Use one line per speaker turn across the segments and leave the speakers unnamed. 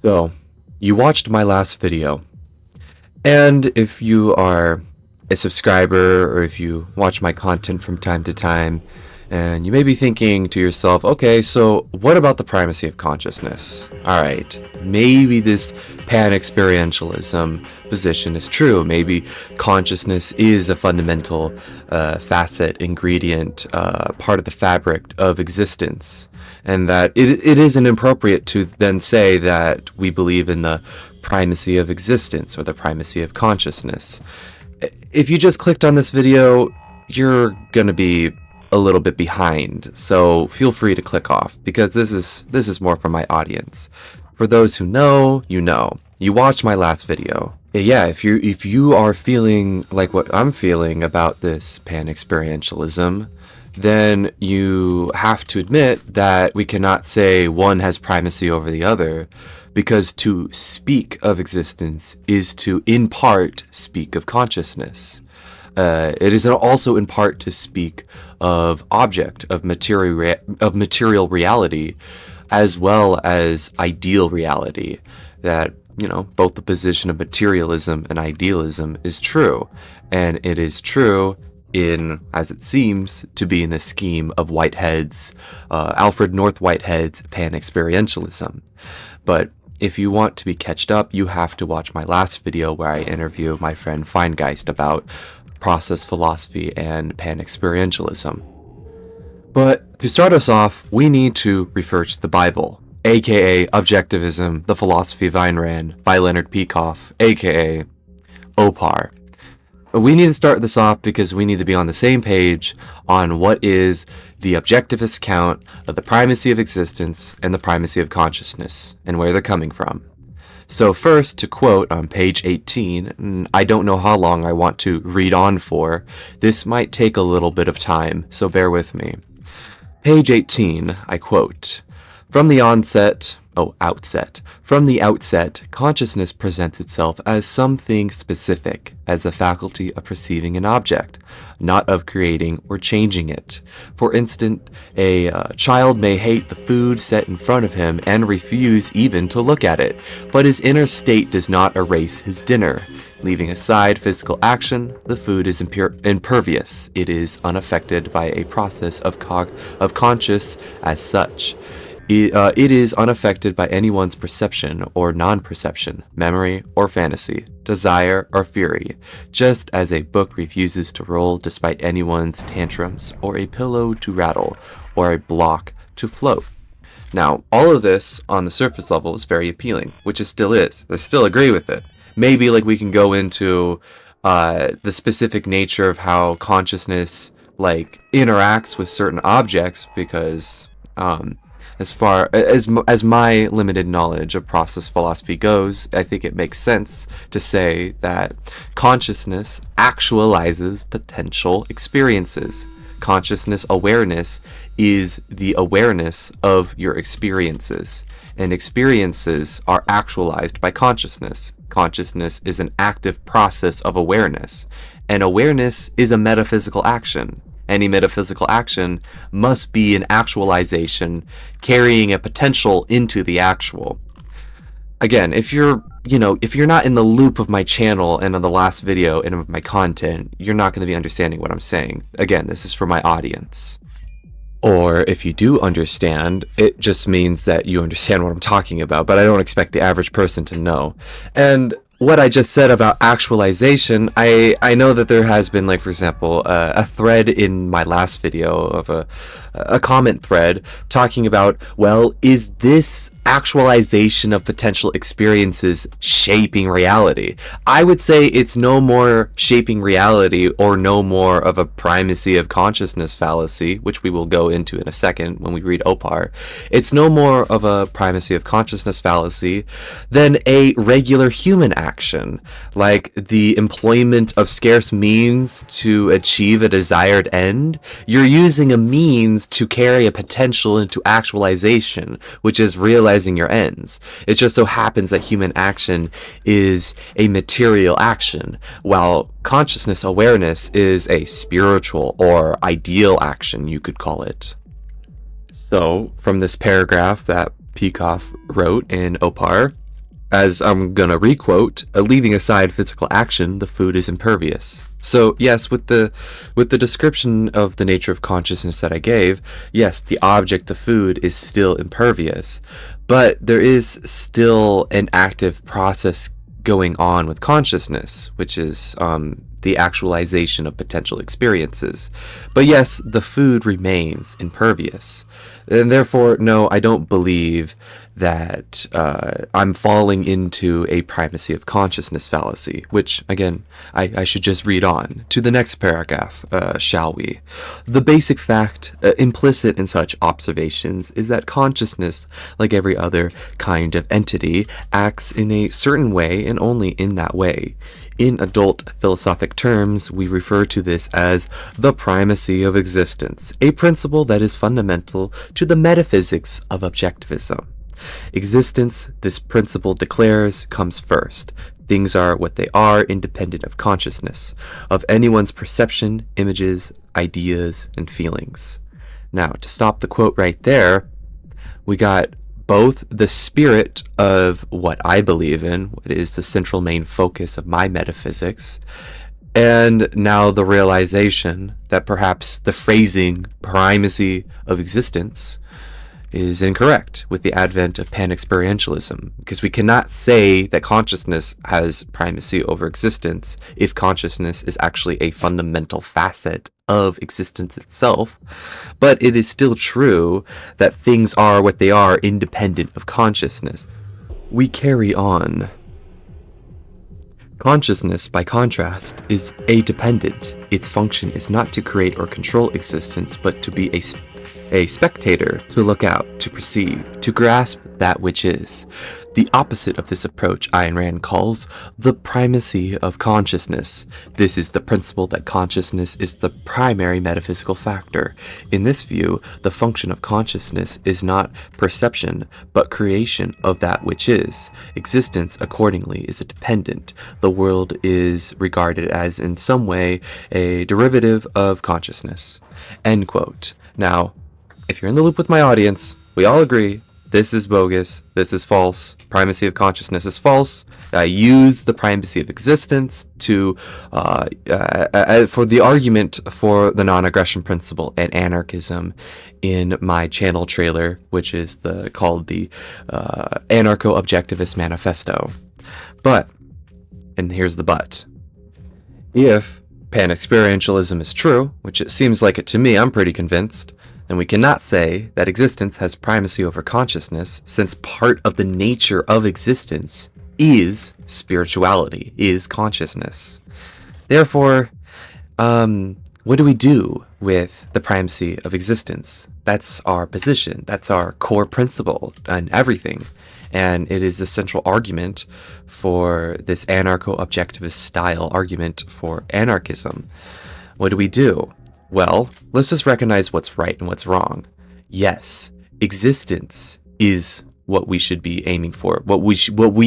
So, you watched my last video, and if you are a subscriber or if you watch my content from time to time, and you may be thinking to yourself, okay, so what about the primacy of consciousness? All right, maybe this pan-experientialism position is true. Maybe consciousness is a fundamental facet, ingredient, part of the fabric of existence. And that it isn't appropriate to then say that we believe in the primacy of existence or the primacy of consciousness. If you just clicked on this video, you're gonna be a little bit behind, so feel free to click off because this is more for my audience. For those who know, you know. You watched my last video. Yeah, if you are feeling like what I'm feeling about this pan-experientialism, then you have to admit that we cannot say one has primacy over the other, because to speak of existence is to, in part, speak of consciousness. It is also in part to speak of object, of material reality, as well as ideal reality. That, both the position of materialism and idealism is true. And it is true in, as it seems, to be in the scheme of Whitehead's, Alfred North Whitehead's pan-experientialism. But if you want to be catched up, you have to watch my last video where I interview my friend Feingeist about process philosophy and pan-experientialism. But to start us off, we need to refer to the Bible, aka Objectivism, the Philosophy of Ayn Rand, by Leonard Peikoff, aka OPAR. We need to start this off because we need to be on the same page on what is the objectivist account of the primacy of existence and the primacy of consciousness, and where they're coming from. So first, to quote on page 18, and I don't know how long I want to read on for, this might take a little bit of time, so bear with me. Page 18, I quote, From the outset, consciousness presents itself as something specific, as a faculty of perceiving an object, not of creating or changing it. For instance, a child may hate the food set in front of him and refuse even to look at it, but his inner state does not erase his dinner. Leaving aside physical action, the food is impervious. It is unaffected by a process of conscious as such. It is unaffected by anyone's perception or non-perception, memory or fantasy, desire or fury, just as a book refuses to roll despite anyone's tantrums, or a pillow to rattle, or a block to float. Now, all of this on the surface level is very appealing, which it still is. I still agree with it. Maybe we can go into the specific nature of how consciousness interacts with certain objects, because as far as my limited knowledge of process philosophy goes, I think it makes sense to say that consciousness actualizes potential experiences. Consciousness awareness is the awareness of your experiences, and experiences are actualized by consciousness. Consciousness is an active process of awareness, and awareness is a metaphysical action. Any metaphysical action must be an actualization, carrying a potential into the actual. Again, if you're not in the loop of my channel and on the last video and of my content, you're not going to be understanding what I'm saying. Again, this is for my audience. Or if you do understand, it just means that you understand what I'm talking about, but I don't expect the average person to know. And what I just said about actualization, I know that there has been, for example, a thread in my last video of a comment thread talking about, well, is this actualization of potential experiences shaping reality? I would say it's no more shaping reality or no more of a primacy of consciousness fallacy, which we will go into in a second when we read Opar. It's no more of a primacy of consciousness fallacy than a regular human action, like the employment of scarce means to achieve a desired end. You're using a means to carry a potential into actualization, which is realizing your ends. It just so happens that human action is a material action, while consciousness awareness is a spiritual or ideal action, you could call it. So, from this paragraph that Peikoff wrote in Opar, as I'm gonna requote, leaving aside physical action, the food is impervious. So yes, with the description of the nature of consciousness that I gave, yes, the object, the food, is still impervious, but there is still an active process going on with consciousness, which is the actualization of potential experiences. But yes, the food remains impervious. And therefore, no, I don't believe that I'm falling into a primacy of consciousness fallacy, which, again, I should just read on to the next paragraph, shall we? The basic fact implicit in such observations is that consciousness, like every other kind of entity, acts in a certain way and only in that way. In adult philosophic terms, we refer to this as the primacy of existence, a principle that is fundamental to the metaphysics of objectivism. Existence, this principle declares, comes first. Things are what they are, independent of consciousness, of anyone's perception, images, ideas, and feelings. Now, to stop the quote right there, we got both the spirit of what I believe in, what is the central main focus of my metaphysics, and now the realization that perhaps the phrasing primacy of existence is incorrect with the advent of pan-experientialism, because we cannot say that consciousness has primacy over existence if consciousness is actually a fundamental facet of existence itself. But it is still true that things are what they are independent of consciousness. We carry on. Consciousness, by contrast, is adependent. Its function is not to create or control existence, but to be a spectator, to look out, to perceive, to grasp that which is. The opposite of this approach Ayn Rand calls the primacy of consciousness. This is the principle that consciousness is the primary metaphysical factor. In this view, the function of consciousness is not perception, but creation of that which is. Existence, accordingly, is a dependent. The world is regarded as, in some way, a derivative of consciousness. End quote. Now, if you're in the loop with my audience, we all agree this is bogus, this is false, primacy of consciousness is false. I use the primacy of existence to for the argument for the non-aggression principle and anarchism in my channel trailer, which is called the Anarcho-Objectivist Manifesto. But, and here's the but, if pan-experientialism is true, which it seems like it to me, I'm pretty convinced, then we cannot say that existence has primacy over consciousness, since part of the nature of existence is spirituality, is consciousness. Therefore, what do we do with the primacy of existence? That's our position. That's our core principle and everything. And it is the central argument for this anarcho-objectivist style argument for anarchism. What do we do? Well, let's just recognize what's right and what's wrong. Yes, existence is what we should be aiming for, what we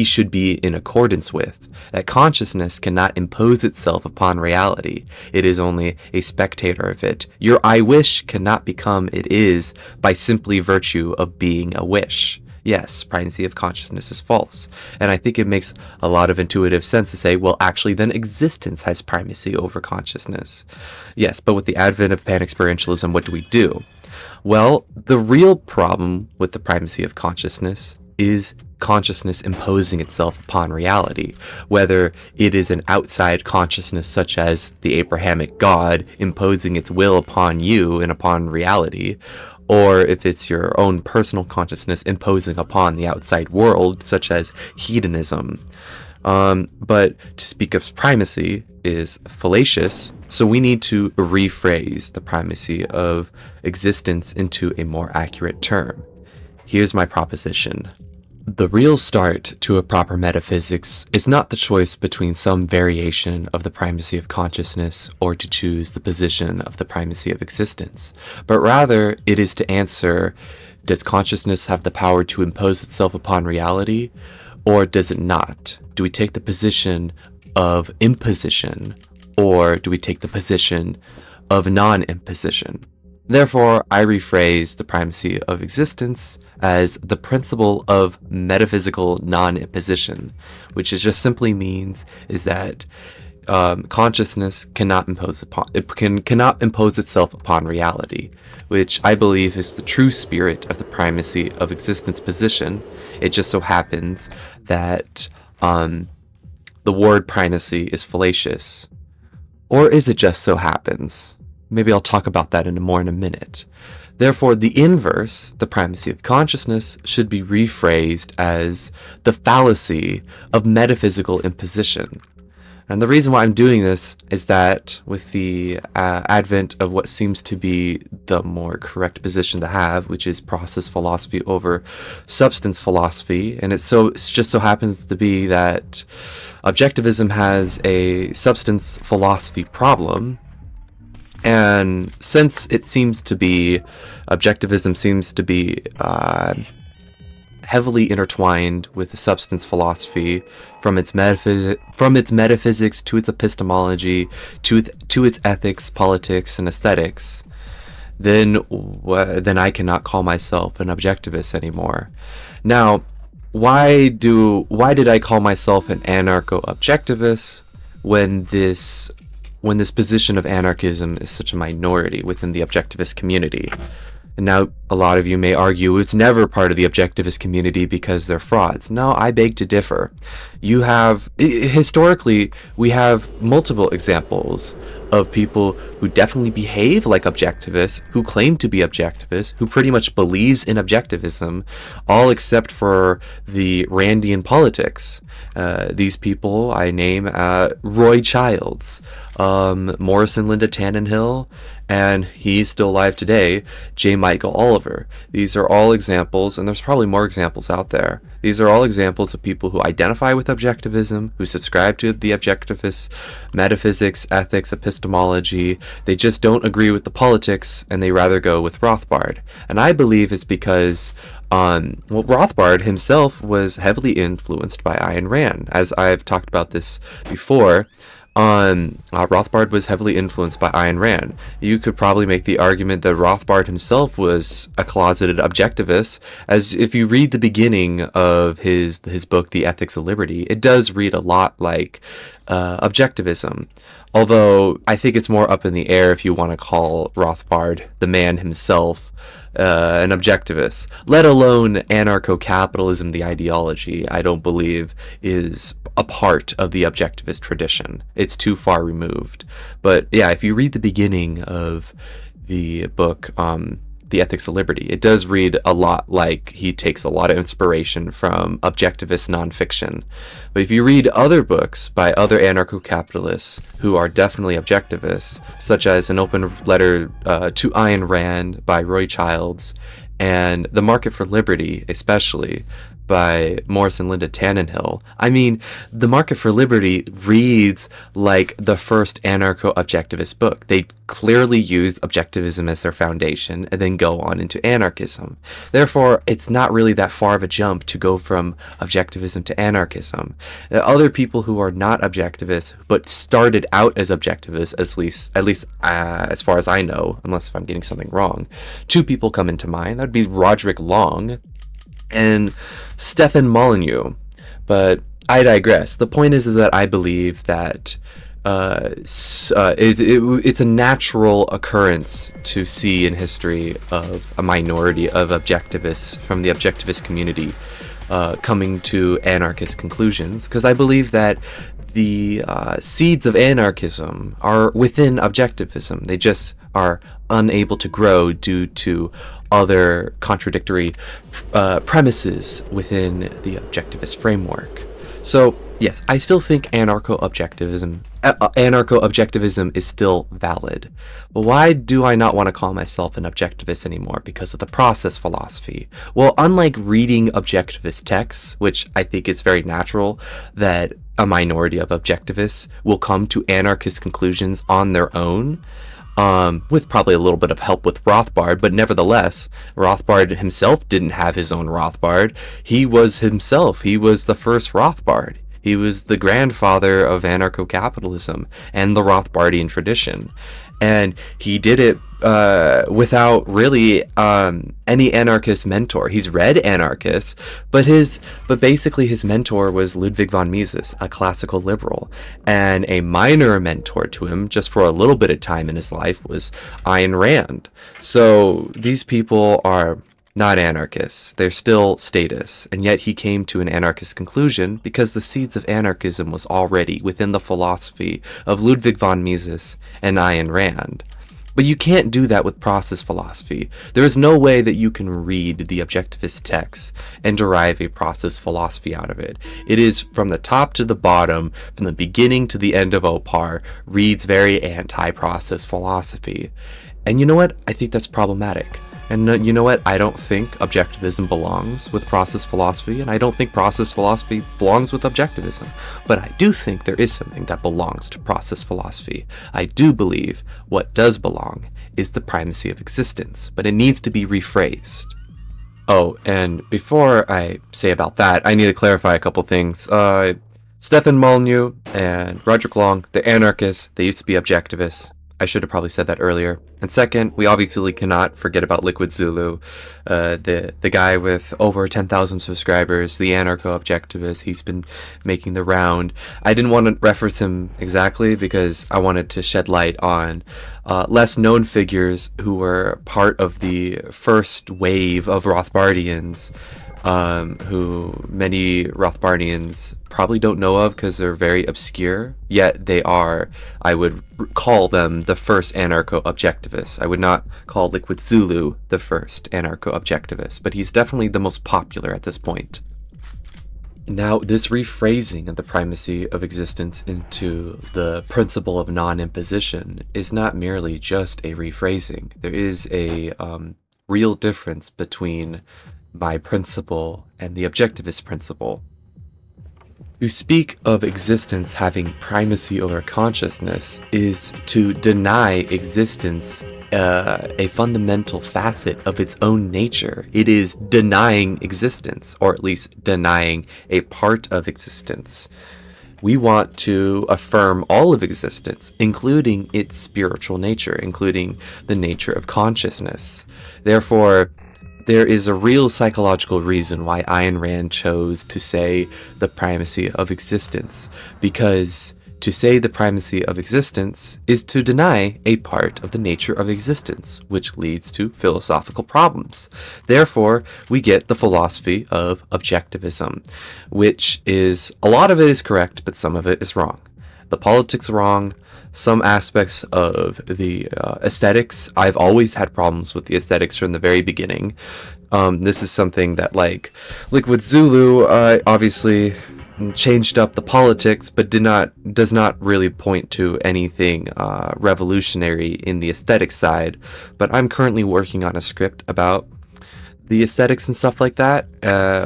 should be in accordance with. That consciousness cannot impose itself upon reality. It is only a spectator of it. Your I wish cannot become it is by simply virtue of being a wish. Yes, primacy of consciousness is false. And I think it makes a lot of intuitive sense to say, well, actually, then existence has primacy over consciousness. Yes, but with the advent of pan-experientialism, what do we do? Well, the real problem with the primacy of consciousness is consciousness imposing itself upon reality, whether it is an outside consciousness such as the Abrahamic God imposing its will upon you and upon reality, or if it's your own personal consciousness imposing upon the outside world, such as hedonism. But to speak of primacy is fallacious, so we need to rephrase the primacy of existence into a more accurate term. Here's my proposition. The real start to a proper metaphysics is not the choice between some variation of the primacy of consciousness or to choose the position of the primacy of existence, but rather it is to answer, does consciousness have the power to impose itself upon reality, or does it not? Do we take the position of imposition, or do we take the position of non-imposition? Therefore, I rephrase the primacy of existence as the principle of metaphysical non-imposition, which is just simply means is that consciousness cannot cannot impose itself upon reality, which I believe is the true spirit of the primacy of existence position. It just so happens that the word primacy is fallacious. Or is it just so happens? Maybe I'll talk about that in a minute. Therefore, the inverse, the primacy of consciousness, should be rephrased as the fallacy of metaphysical imposition. And the reason why I'm doing this is that with the advent of what seems to be the more correct position to have, which is process philosophy over substance philosophy, and it just so happens to be that objectivism has a substance philosophy problem. And since objectivism seems to be heavily intertwined with the substance philosophy, from its metaphysics to its epistemology to its ethics, politics, and aesthetics, then I cannot call myself an objectivist anymore. Now, why did I call myself an anarcho-objectivist when this position of anarchism is such a minority within the objectivist community? And now a lot of you may argue it's never part of the objectivist community because they're frauds. No, I beg to differ. Historically, we have multiple examples of people who definitely behave like objectivists, who claim to be objectivists, who pretty much believes in objectivism, all except for the Randian politics. These people I name Roy Childs, Morris and Linda Tannenhill, and he's still alive today, J. Michael Oliver. These are all examples, and there's probably more examples out there. These are all examples of people who identify with objectivism, who subscribe to the objectivist metaphysics, ethics, epistemology. They just don't agree with the politics, and they rather go with Rothbard. And I believe it's because Rothbard himself was heavily influenced by Ayn Rand. As I've talked about this before, Rothbard was heavily influenced by Ayn Rand. You could probably make the argument that Rothbard himself was a closeted objectivist, as if you read the beginning of his book, The Ethics of Liberty, it does read a lot like objectivism. Although I think it's more up in the air if you want to call Rothbard, the man himself, an objectivist, let alone anarcho-capitalism, the ideology, I don't believe is a part of the objectivist tradition. It's too far removed. But yeah, if you read the beginning of the book, The Ethics of Liberty, it does read a lot like he takes a lot of inspiration from objectivist nonfiction. But if you read other books by other anarcho-capitalists who are definitely objectivists, such as An Open Letter to Ayn Rand by Roy Childs, and The Market for Liberty, especially, by Morris and Linda Tannenhill. I mean, The Market for Liberty reads like the first anarcho-objectivist book. They clearly use objectivism as their foundation and then go on into anarchism. Therefore, it's not really that far of a jump to go from objectivism to anarchism. Other people who are not objectivists but started out as objectivists, at least as far as I know, unless if I'm getting something wrong, two people come into mind. That would be Roderick Long and Stefan Molyneux. But I digress. The point is that I believe that it's a natural occurrence to see in history of a minority of objectivists from the objectivist community coming to anarchist conclusions, because I believe that the seeds of anarchism are within objectivism. They just are unable to grow due to other contradictory premises within the objectivist framework. So yes, I still think anarcho-objectivism is still valid. But why do I not want to call myself an objectivist anymore? Because of the process philosophy. Well, unlike reading objectivist texts, which I think is very natural that a minority of objectivists will come to anarchist conclusions on their own, with probably a little bit of help with Rothbard, but nevertheless, Rothbard himself didn't have his own Rothbard. He was the first Rothbard. He was the grandfather of anarcho-capitalism and the Rothbardian tradition. And he did it without really any anarchist mentor. He's read anarchists, but basically his mentor was Ludwig von Mises, a classical liberal, and a minor mentor to him, just for a little bit of time in his life, was Ayn Rand. So these people are not anarchists. They're still statists, and yet he came to an anarchist conclusion because the seeds of anarchism was already within the philosophy of Ludwig von Mises and Ayn Rand. But you can't do that with process philosophy. There is no way that you can read the objectivist text and derive a process philosophy out of it. It is from the top to the bottom, from the beginning to the end of Opar, reads very anti-process philosophy. And you know what? I think that's problematic. And you know what? I don't think objectivism belongs with process philosophy, and I don't think process philosophy belongs with objectivism. But I do think there is something that belongs to process philosophy. I do believe what does belong is the primacy of existence, but it needs to be rephrased. Oh, and before I say about that, I need to clarify a couple things. Stefan Molyneux and Roderick Long, they're anarchists. They used to be objectivists. I should have probably said that earlier. And second, we obviously cannot forget about Liquid Zulu, the guy with over 10,000 subscribers, the anarcho-objectivist. He's been making the round. I didn't want to reference him exactly because I wanted to shed light on less known figures who were part of the first wave of Rothbardians, who many Rothbardians probably don't know of because they're very obscure, yet they are, I would call them the first anarcho-objectivists. I would not call Liquid Zulu the first anarcho-objectivist, but he's definitely the most popular at this point. Now, this rephrasing of the primacy of existence into the principle of non-imposition is not merely just a rephrasing. There is a real difference between my principle and the objectivist principle. To speak of existence having primacy over consciousness is to deny existence a fundamental facet of its own nature. It is denying existence, or at least denying a part of existence. We want to affirm all of existence, including its spiritual nature, including the nature of consciousness. Therefore, there is a real psychological reason why Ayn Rand chose to say the primacy of existence, because to say the primacy of existence is to deny a part of the nature of existence, which leads to philosophical problems. Therefore, we get the philosophy of objectivism, which is, a lot of it is correct, but some of it is wrong. The politics are wrong. Some aspects of the aesthetics, I've always had problems with the aesthetics from the very beginning. This is something that, like, Liquid Zulu obviously changed up the politics, but does not really point to anything revolutionary in the aesthetic side. But I'm currently working on a script about the aesthetics and stuff like that,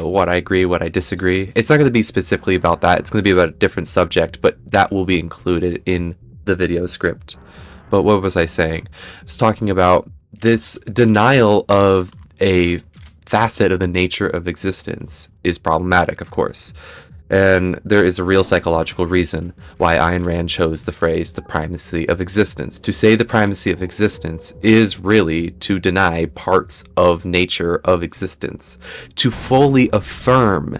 what I agree, what I disagree. It's not going to be specifically about that. It's going to be about a different subject, but that will be included in the video script. But what was I saying? I was talking about this denial of a facet of the nature of existence is problematic, of course. And there is a real psychological reason why Ayn Rand chose the phrase, the primacy of existence. To say the primacy of existence is really to deny parts of nature of existence. To fully affirm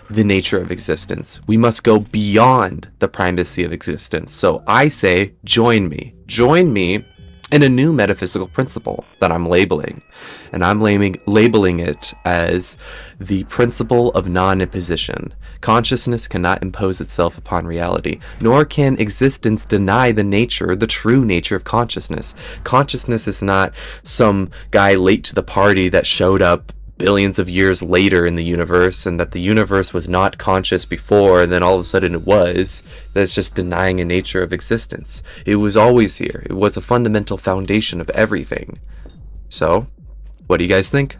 the nature of existence, we must go beyond the primacy of existence. So I say, join me in a new metaphysical principle that I'm labeling. And I'm labeling it as the principle of non-imposition. Consciousness cannot impose itself upon reality, nor can existence deny the true nature of consciousness. Consciousness is not some guy late to the party that showed up billions of years later in the universe, and that the universe was not conscious before, and then all of a sudden it was. That's just denying a nature of existence. It was always here. It was a fundamental foundation of everything. So, what do you guys think?